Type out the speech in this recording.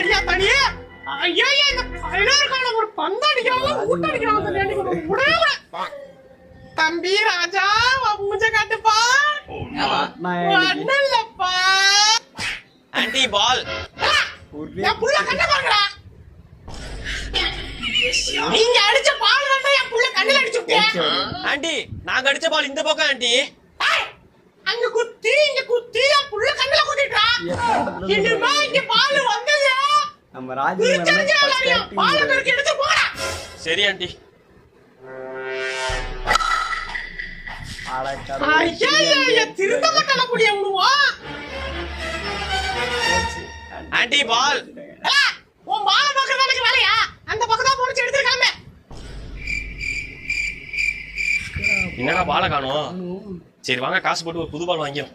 அடியா தனியே ஐயா இந்த பையனர்கால ஒரு பந்து அடிக்காம கூட்ட அடிக்காம உடனே தம்பி ராஜா மூஞ்ச காட்டுப்பா ஒண்ணுல்லப்பா ஆன்ட்டி பால் என் புள்ள கண்ண பாருங்கடா நீங்க அடிச்ச பால் வந்து என் புள்ள கண்ணுல அடிச்சுட்டே ஆன்ட்டி நாங்க அடிச்ச பால் இந்த பக்கம் ஆன்ட்டி அங்க குத்தி இங்க குத்தி என் புள்ள கண்ணுல குத்திட்டா என்னமா இங்க பால் வந்தது நம்ம ராஜி பால் எடுத்து போடா சரி ஆன்ட்டி ஐயா திருத்த மாட்டான புடிய விடுவா ஆன்ட்டி பால் உன் பால பக்கத்துல எனக்கு வேலையா அந்த பக்கத்தா போச்சு எடுத்துக்காம என்னடா பால காணோம் சரி வாங்க காசு போட்டு ஒரு புது பால் வாங்கியோம்